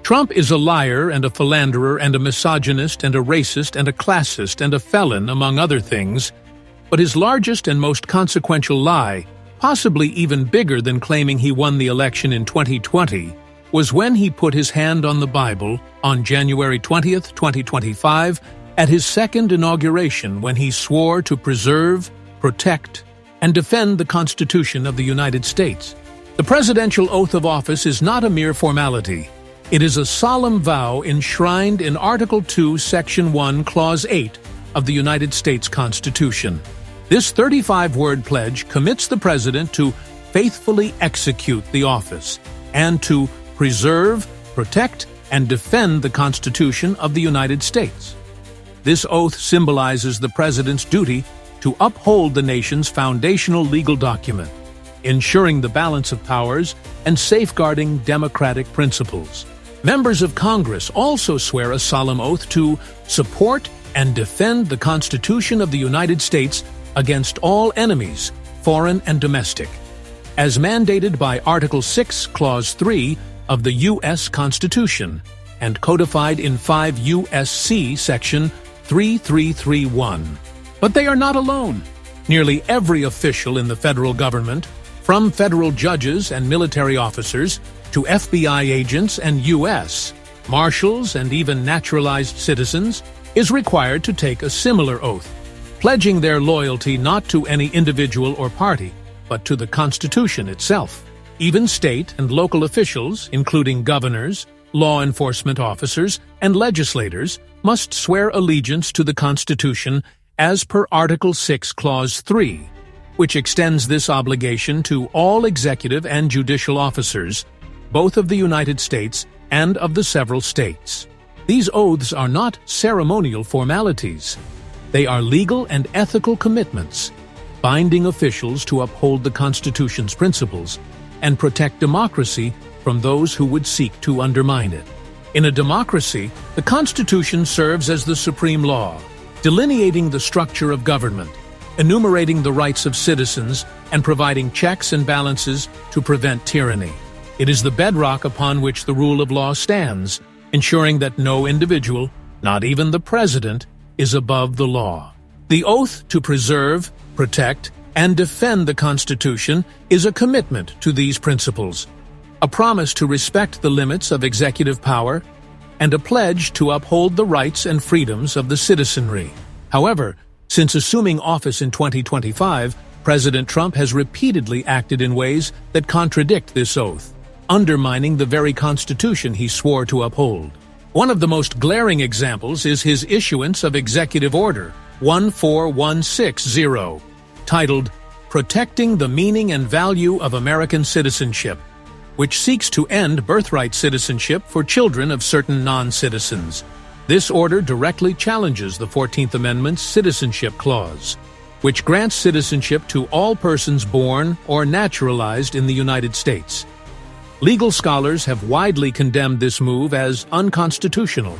Trump is a liar and a philanderer and a misogynist and a racist and a classist and a felon, among other things, but his largest and most consequential lie, possibly even bigger than claiming he won the election in 2020, was when he put his hand on the Bible on January 20th, 2025, at his second inauguration, when he swore to preserve, protect, and defend the Constitution of the United States. The presidential oath of office is not a mere formality. It is a solemn vow enshrined in Article 2, Section 1, Clause 8 of the United States Constitution. This 35-word pledge commits the president to faithfully execute the office and to preserve, protect, and defend the Constitution of the United States. This oath symbolizes the president's duty to uphold the nation's foundational legal document, ensuring the balance of powers and safeguarding democratic principles. Members of Congress also swear a solemn oath to support and defend the Constitution of the United States against all enemies, foreign and domestic, as mandated by Article 6, Clause 3 of the U.S. Constitution and codified in 5 U.S.C. Section 3331. But they are not alone. Nearly every official in the federal government, from federal judges and military officers to FBI agents and U.S. Marshals and even naturalized citizens, is required to take a similar oath, pledging their loyalty not to any individual or party, but to the Constitution itself. Even state and local officials, including governors, law enforcement officers, and legislators, must swear allegiance to the Constitution as per Article 6, Clause 3, which extends this obligation to all executive and judicial officers, both of the United States and of the several states. These oaths are not ceremonial formalities. They are legal and ethical commitments, binding officials to uphold the Constitution's principles and protect democracy from those who would seek to undermine it. In a democracy, the Constitution serves as the supreme law, delineating the structure of government, enumerating the rights of citizens, and providing checks and balances to prevent tyranny. It is the bedrock upon which the rule of law stands, ensuring that no individual, not even the president, is above the law. The oath to preserve, protect, and defend the Constitution is a commitment to these principles, a promise to respect the limits of executive power, and a pledge to uphold the rights and freedoms of the citizenry. However, since assuming office in 2025, President Trump has repeatedly acted in ways that contradict this oath, undermining the very Constitution he swore to uphold. One of the most glaring examples is his issuance of Executive Order 14160, titled Protecting the Meaning and Value of American Citizenship, which seeks to end birthright citizenship for children of certain non-citizens. This order directly challenges the 14th Amendment's Citizenship Clause, which grants citizenship to all persons born or naturalized in the United States. Legal scholars have widely condemned this move as unconstitutional,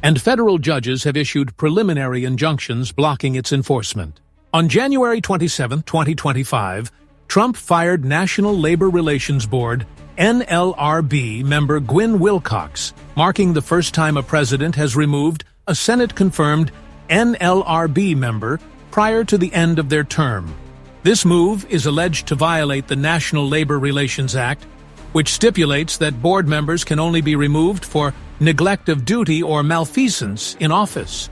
and federal judges have issued preliminary injunctions blocking its enforcement. On January 27, 2025, Trump fired National Labor Relations Board NLRB member Gwyn Wilcox, marking the first time a president has removed a Senate-confirmed NLRB member prior to the end of their term. This move is alleged to violate the National Labor Relations Act, which stipulates that board members can only be removed for neglect of duty or malfeasance in office.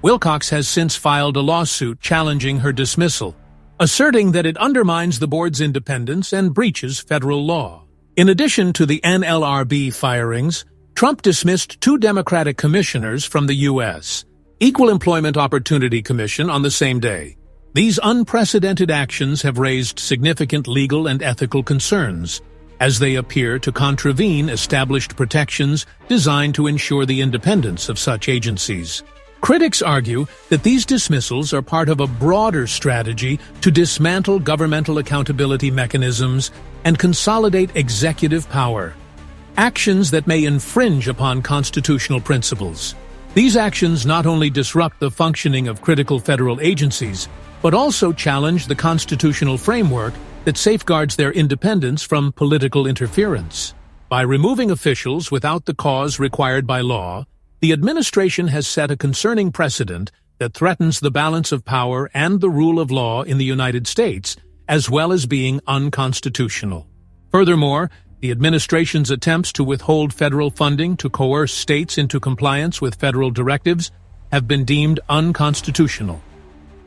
Wilcox has since filed a lawsuit challenging her dismissal, asserting that it undermines the board's independence and breaches federal law. In addition to the NLRB firings, Trump dismissed 2 Democratic commissioners from the U.S. Equal Employment Opportunity Commission on the same day. These unprecedented actions have raised significant legal and ethical concerns, as they appear to contravene established protections designed to ensure the independence of such agencies. Critics argue that these dismissals are part of a broader strategy to dismantle governmental accountability mechanisms and consolidate executive power, actions that may infringe upon constitutional principles. These actions not only disrupt the functioning of critical federal agencies, but also challenge the constitutional framework that safeguards their independence from political interference. By removing officials without the cause required by law, the administration has set a concerning precedent that threatens the balance of power and the rule of law in the United States, as well as being unconstitutional. Furthermore, the administration's attempts to withhold federal funding to coerce states into compliance with federal directives have been deemed unconstitutional.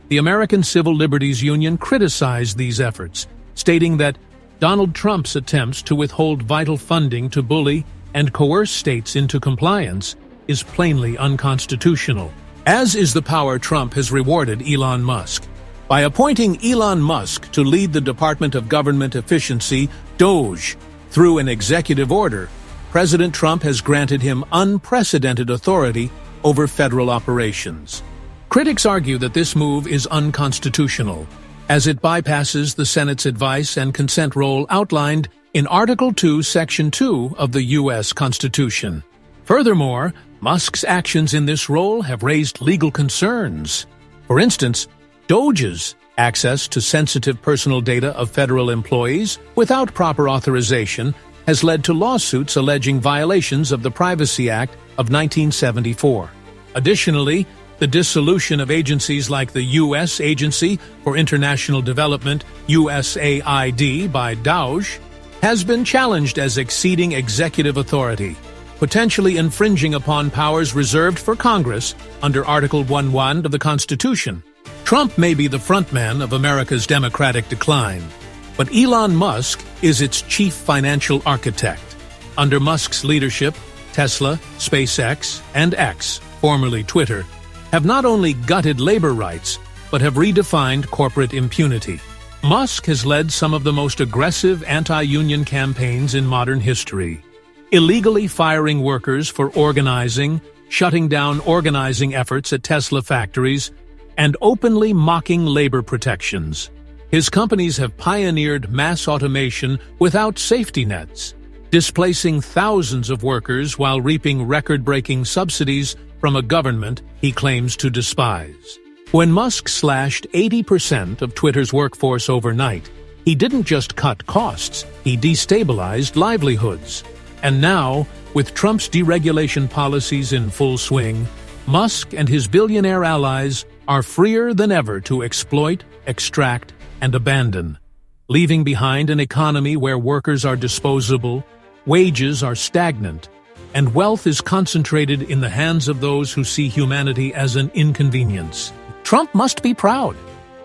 The American Civil Liberties Union criticized these efforts, stating that Donald Trump's attempts to withhold vital funding to bully and coerce states into compliance is plainly unconstitutional, as is the power Trump has rewarded Elon Musk. By appointing Elon Musk to lead the Department of Government Efficiency, DOGE, through an executive order, President Trump has granted him unprecedented authority over federal operations. Critics argue that this move is unconstitutional, as it bypasses the Senate's advice and consent role outlined in Article 2, Section 2 of the U.S. Constitution. Furthermore, Musk's actions in this role have raised legal concerns. For instance, DOGE's access to sensitive personal data of federal employees without proper authorization has led to lawsuits alleging violations of the Privacy Act of 1974. Additionally, the dissolution of agencies like the U.S. Agency for International Development, USAID, by DOGE has been challenged as exceeding executive authority, potentially infringing upon powers reserved for Congress under Article 1.1 of the Constitution. Trump may be the frontman of America's democratic decline, but Elon Musk is its chief financial architect. Under Musk's leadership, Tesla, SpaceX, and X, formerly Twitter, have not only gutted labor rights, but have redefined corporate impunity. Musk has led some of the most aggressive anti-union campaigns in modern history, illegally firing workers for organizing, shutting down organizing efforts at Tesla factories, and openly mocking labor protections. His companies have pioneered mass automation without safety nets, displacing thousands of workers while reaping record-breaking subsidies from a government he claims to despise. When Musk slashed 80% of Twitter's workforce overnight, he didn't just cut costs, he destabilized livelihoods. And now, with Trump's deregulation policies in full swing, Musk and his billionaire allies are freer than ever to exploit, extract, and abandon, leaving behind an economy where workers are disposable, wages are stagnant, and wealth is concentrated in the hands of those who see humanity as an inconvenience. Trump must be proud.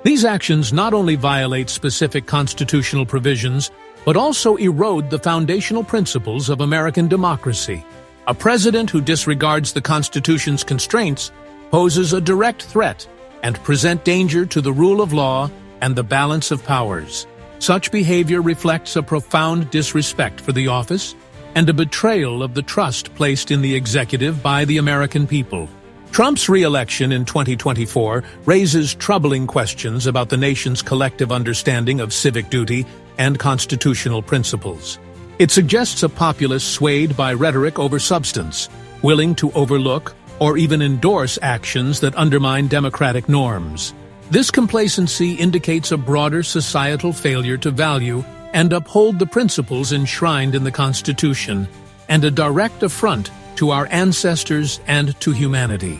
These actions not only violate specific constitutional provisions, but also erode the foundational principles of American democracy. A president who disregards the Constitution's constraints poses a direct threat and presents danger to the rule of law and the balance of powers. Such behavior reflects a profound disrespect for the office and a betrayal of the trust placed in the executive by the American people. Trump's re-election in 2024 raises troubling questions about the nation's collective understanding of civic duty and constitutional principles. It suggests a populace swayed by rhetoric over substance, willing to overlook or even endorse actions that undermine democratic norms. This complacency indicates a broader societal failure to value and uphold the principles enshrined in the Constitution, and a direct affront to our ancestors and to humanity.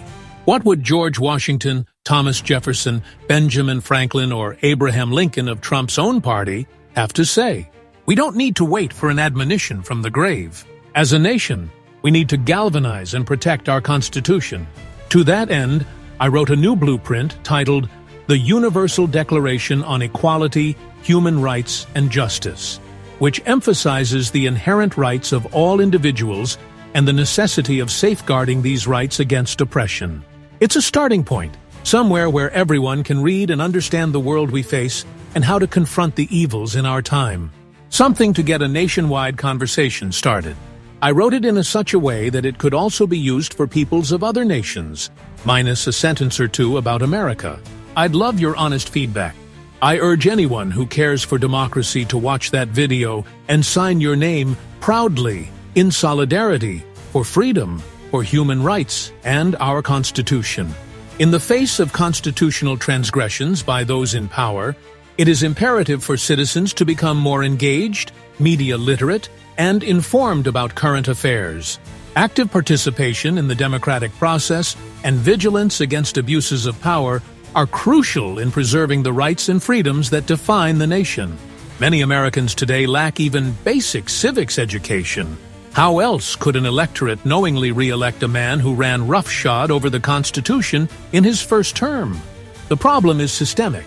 What would George Washington, Thomas Jefferson, Benjamin Franklin, or Abraham Lincoln of Trump's own party have to say? We don't need to wait for an admonition from the grave. As a nation, we need to galvanize and protect our Constitution. To that end, I wrote a new blueprint titled The Universal Declaration on Equality, Human Rights, and Justice, which emphasizes the inherent rights of all individuals and the necessity of safeguarding these rights against oppression. It's a starting point, somewhere where everyone can read and understand the world we face and how to confront the evils in our time. Something to get a nationwide conversation started. I wrote it in such a way that it could also be used for peoples of other nations, minus a sentence or two about America. I'd love your honest feedback. I urge anyone who cares for democracy to watch that video and sign your name proudly in solidarity for freedom, for human rights, and our Constitution. In the face of constitutional transgressions by those in power, It is imperative for citizens to become more engaged, media literate, and informed about current affairs. Active participation in the democratic process and vigilance against abuses of power are crucial in preserving the rights and freedoms that define the nation. Many Americans today lack even basic civics education. How else could an electorate knowingly re-elect a man who ran roughshod over the Constitution in his first term? The problem is systemic.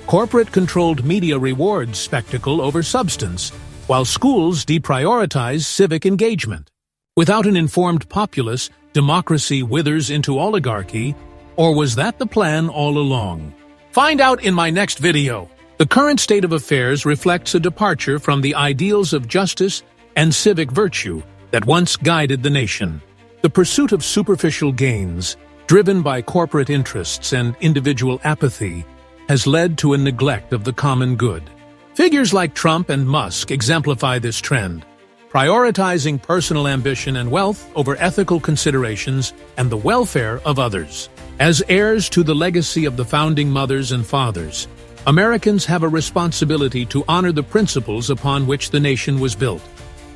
Corporate-controlled media rewards spectacle over substance, while schools deprioritize civic engagement. Without an informed populace, democracy withers into oligarchy, or was that the plan all along? Find out in my next video. The current state of affairs reflects a departure from the ideals of justice and civic virtue that once guided the nation. The pursuit of superficial gains, driven by corporate interests and individual apathy, has led to a neglect of the common good. Figures like Trump and Musk exemplify this trend, prioritizing personal ambition and wealth over ethical considerations and the welfare of others. As heirs to the legacy of the founding mothers and fathers, Americans have a responsibility to honor the principles upon which the nation was built.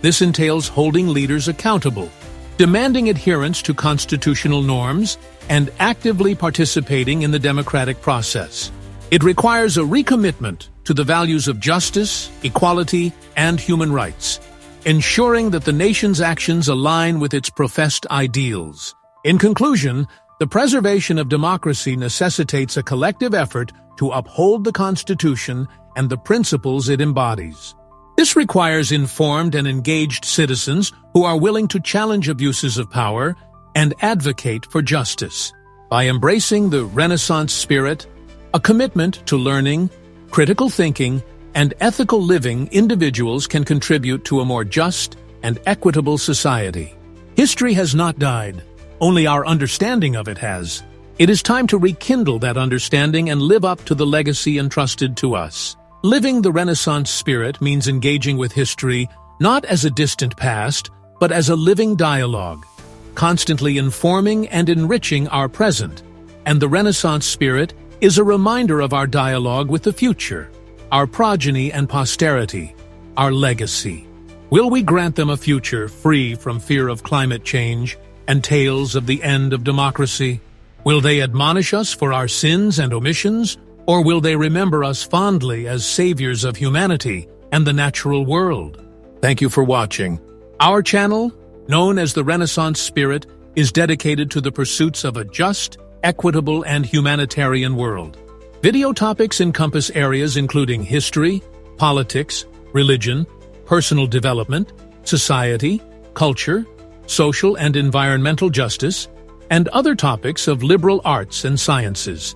This entails holding leaders accountable, demanding adherence to constitutional norms, and actively participating in the democratic process. It requires a recommitment to the values of justice, equality, and human rights, ensuring that the nation's actions align with its professed ideals. In conclusion, the preservation of democracy necessitates a collective effort to uphold the Constitution and the principles it embodies. This requires informed and engaged citizens who are willing to challenge abuses of power and advocate for justice. By embracing the Renaissance spirit, a commitment to learning, critical thinking, and ethical living, individuals can contribute to a more just and equitable society. History has not died. Only our understanding of it has. It is time to rekindle that understanding and live up to the legacy entrusted to us. Living the Renaissance spirit means engaging with history not as a distant past, but as a living dialogue, constantly informing and enriching our present. And the Renaissance spirit is a reminder of our dialogue with the future, our progeny and posterity, our legacy. Will we grant them a future free from fear of climate change and tales of the end of democracy? Will they admonish us for our sins and omissions, or will they remember us fondly as saviors of humanity and the natural world? Thank you for watching. Our channel, known as the Renaissance Spirit, is dedicated to the pursuits of a just, equitable, and humanitarian world. Video topics encompass areas including history, politics, religion, personal development, society, culture, social and environmental justice, and other topics of liberal arts and sciences,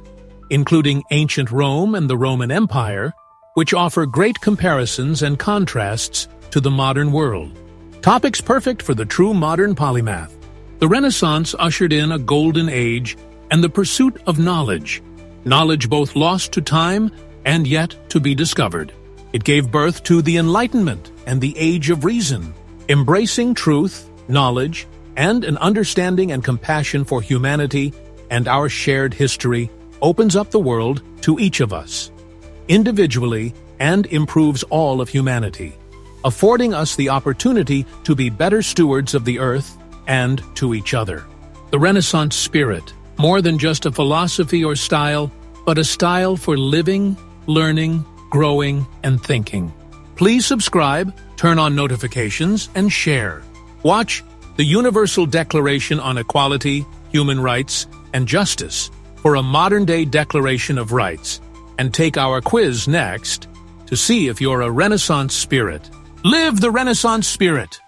including ancient Rome and the Roman Empire, which offer great comparisons and contrasts to the modern world. Topics perfect for the true modern polymath. The Renaissance ushered in a golden age and the pursuit of knowledge both lost to time and yet to be discovered. It gave birth to the Enlightenment and the Age of Reason, embracing truth, knowledge, and an understanding and compassion for humanity and our shared history opens up the world to each of us, individually, and improves all of humanity, affording us the opportunity to be better stewards of the earth and to each other. The Renaissance spirit, more than just a philosophy or style, but a style for living, learning, growing, and thinking. Please subscribe, turn on notifications, and share. Watch the Universal Declaration on Equality, Human Rights, and Justice for a modern-day Declaration of Rights, and take our quiz next to see if you're a Renaissance spirit. Live the Renaissance spirit!